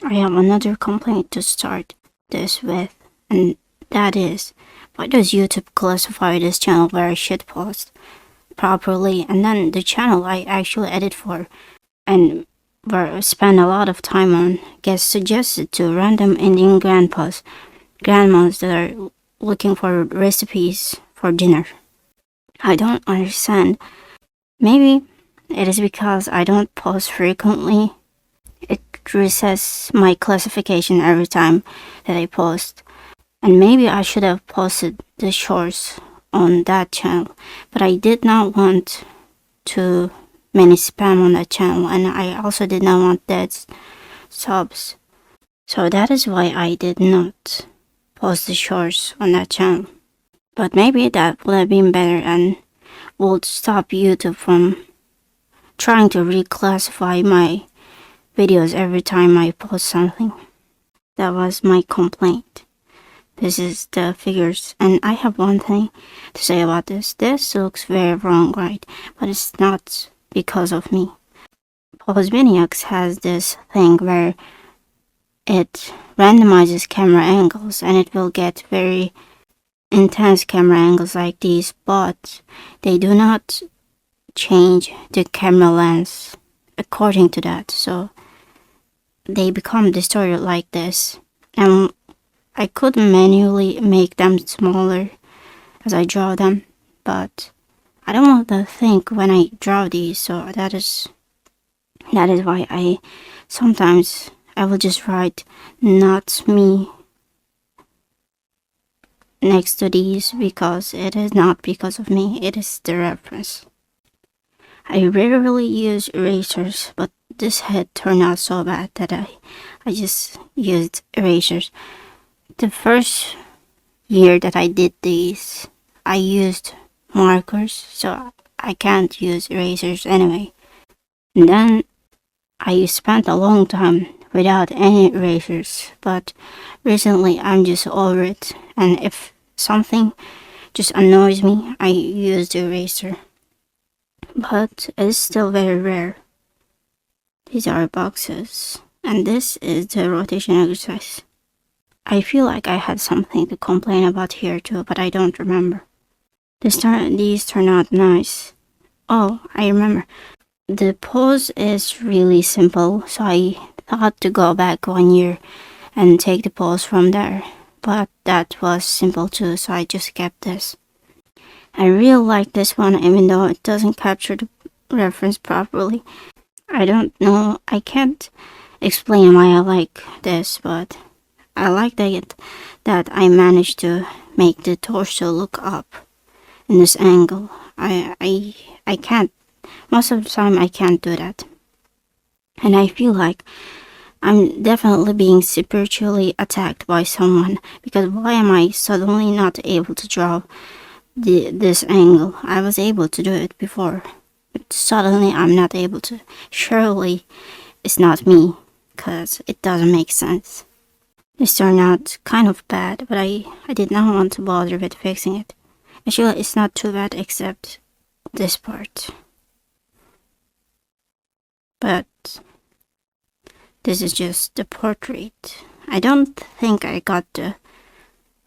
I have another complaint to start this with, and that is, why does YouTube classify this channel where I should post properly, and then the channel I actually edit for and where I spend a lot of time on gets suggested to random Indian grandmas that are looking for recipes for dinner? I don't understand. Maybe it is because I don't post frequently. It resets my classification every time that I post. And maybe I should have posted the shorts on that channel, but I did not want too many spam on that channel, and I also did not want dead subs. So that is why I did not post the shorts on that channel. But maybe that would have been better and would stop YouTube from trying to reclassify my videos every time I post something. That was my complaint. This is the figures, and I have one thing to say about this. This looks very wrong, right? But it's not because of me. Posbiniacs has this thing where it randomizes camera angles, and it will get very intense camera angles like these, but they do not change the camera lens according to that, so they become distorted like this. And I could manually make them smaller as I draw them, but I don't want to think when I draw these, so that is why I will just write "not me" next to these, because it is not because of me, it is the reference. I rarely use erasers, but this head turned out so bad that I just used erasers. The first year that I did these, I used markers, so I can't use erasers anyway. And then I spent a long time without any erasers, but recently I'm just over it, and if something just annoys me, I use the eraser. But it's still very rare. These are boxes, and this is the rotation exercise. I feel like I had something to complain about here too, but I don't remember. These turn out nice. Oh, I remember. The pose is really simple, so I thought to go back 1 year and take the pose from there, but that was simple too, so I just kept this. I really like this one, even though it doesn't capture the reference properly. I don't know, I can't explain why I like this, but I like that I managed to make the torso look up in this angle. I can't, most of the time I can't do that. And I feel like I'm definitely being spiritually attacked by someone, because why am I suddenly not able to draw this angle? I was able to do it before, but suddenly I'm not able to. Surely it's not me, because it doesn't make sense. This turned out kind of bad, but I did not want to bother with fixing it. Actually, it's not too bad except this part. But this is just the portrait. I don't think I got the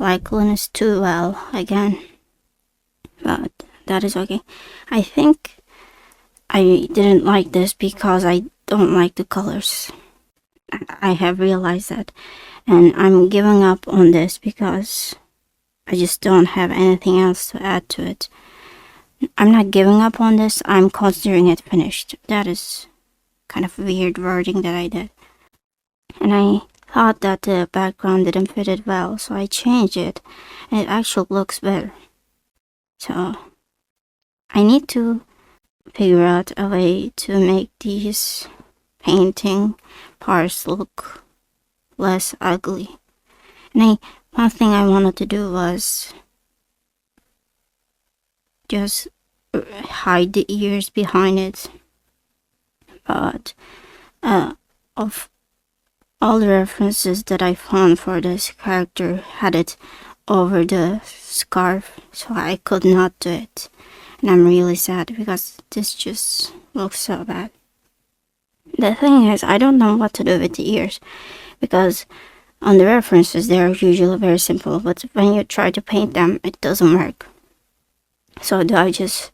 likeliness too well again, but that is okay. I think I didn't like this because I don't like the colors. I have realized that, and I'm giving up on this because I just don't have anything else to add to it. I'm not giving up on this, I'm considering it finished. That is kind of weird wording that I did. And I thought that the background didn't fit it well, so I changed it, and it actually looks better. So I need to figure out a way to make these painting parts look less ugly. And one thing I wanted to do was just hide the ears behind it, but of all the references that I found for this character had it over the scarf, so I could not do it, and I'm really sad because this just looks so bad. The thing is, I don't know what to do with the ears because on the references they are usually very simple, but when you try to paint them, it doesn't work. So do I just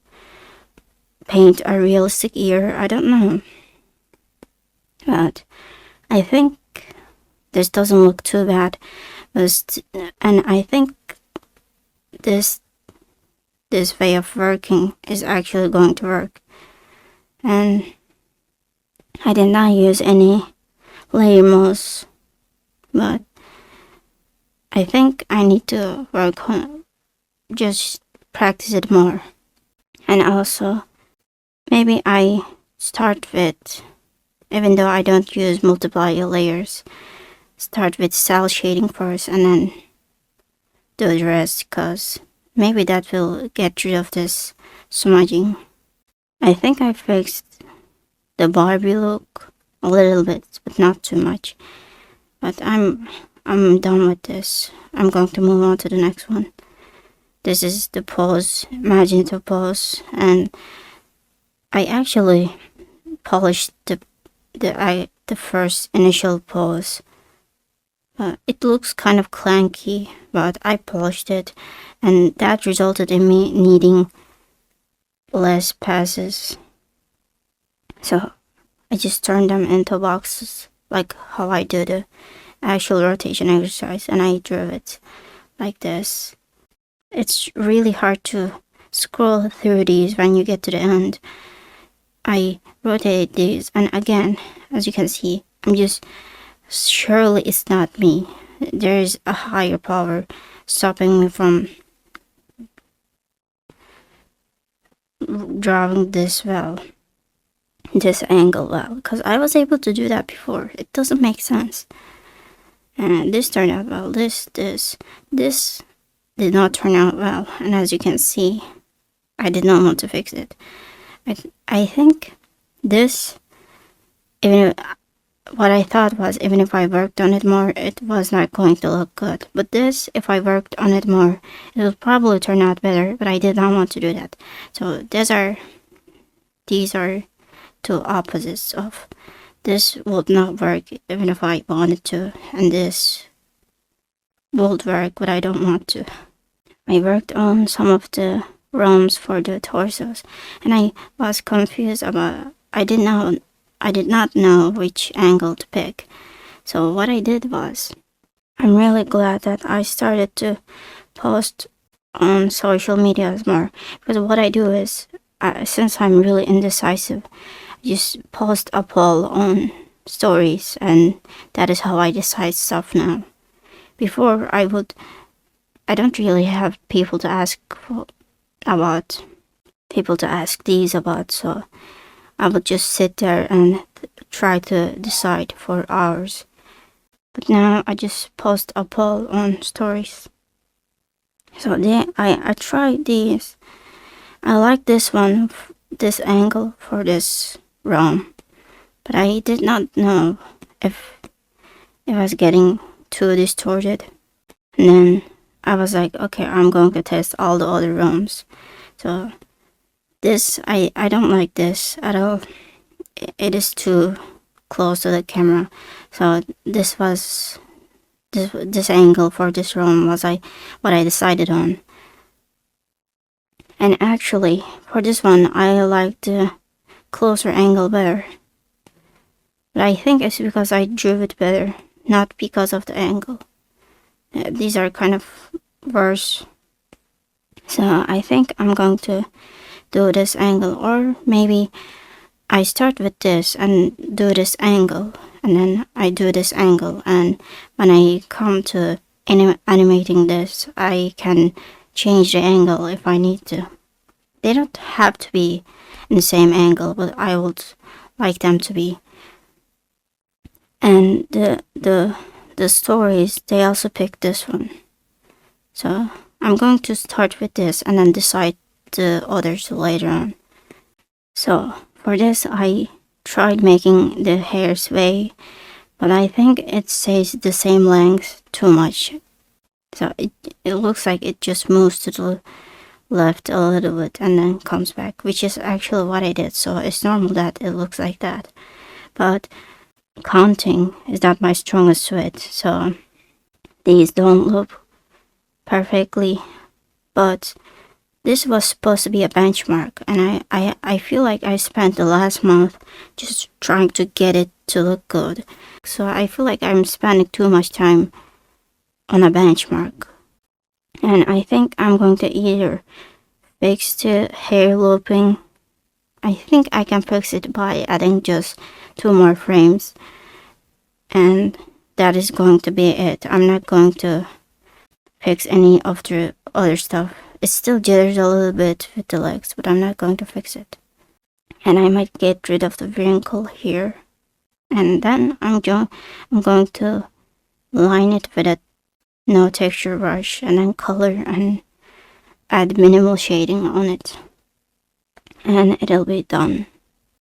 paint a realistic ear? I don't know. But I think this doesn't look too bad. And I think this way of working is actually going to work. And I did not use any layer mouse, but I think I need to work on just practice it more. And also maybe I start with, even though I don't use multiply layers, start with cell shading first and then do the rest, because maybe that will get rid of this smudging. I think I fixed the Barbie look a little bit, but not too much. But I'm done with this. I'm going to move on to the next one. This is the pose, magenta pose, and I actually polished the first initial pose. It looks kind of clanky, but I polished it, and that resulted in me needing less passes. So I just turned them into boxes, like how I do the actual rotation exercise, and I drew it like this. It's really hard to scroll through these when you get to the end. I rotate these, and again, as you can see, surely it's not me. There is a higher power stopping me from drawing this angle well, because I was able to do that before. It doesn't make sense. And this turned out well. This did not turn out well, and as you can see, I did not want to fix it. I think this, what I thought was, even if I worked on it more, it was not going to look good. But this, if I worked on it more, it would probably turn out better, but I did not want to do that. So these are two opposites of this would not work even if I wanted to, and this would work, but I don't want to. I worked on some of the realms for the torsos, and I was confused about, I did not know which angle to pick. So what I did was, I'm really glad that I started to post on social medias more, because what I do is, since I'm really indecisive, I just post a poll on stories, and that is how I decide stuff now. Before, I don't really have people to ask these about, so I would just sit there and try to decide for hours. But now I just post a poll on stories. So I tried these. I like this one, this angle for this realm, but I did not know if it was getting too distorted. And then I was like, okay, I'm going to test all the other realms. So this, I don't like this at all. It is too close to the camera. So this angle for this realm was what I decided on. And actually, for this one, I like the closer angle better. But I think it's because I drew it better, not because of the angle. These are kind of worse. So I think I'm going to do this angle, or maybe I start with this and do this angle, and then I do this angle, and when I come to animating this, I can change the angle if I need to. They don't have to be in the same angle, but I would like them to be. And the stories, they also picked this one. So I'm going to start with this and then decide the others later on. So for this, I tried making the hair sway, but I think it stays the same length too much. So it looks like it just moves to the left a little bit and then comes back, which is actually what I did. So it's normal that it looks like that. but counting is not my strongest suit, so these don't look perfectly. But this was supposed to be a benchmark, and I feel like I spent the last month just trying to get it to look good. So I feel like I'm spending too much time on a benchmark. And I think I'm going to either fix the hair looping. I think I can fix it by adding just 2 more frames. And that is going to be it. I'm not going to fix any of the other stuff. It still jitters a little bit with the legs, but I'm not going to fix it. And I might get rid of the wrinkle here. And then I'm going to line it with a no texture brush and then color and add minimal shading on it. And it'll be done.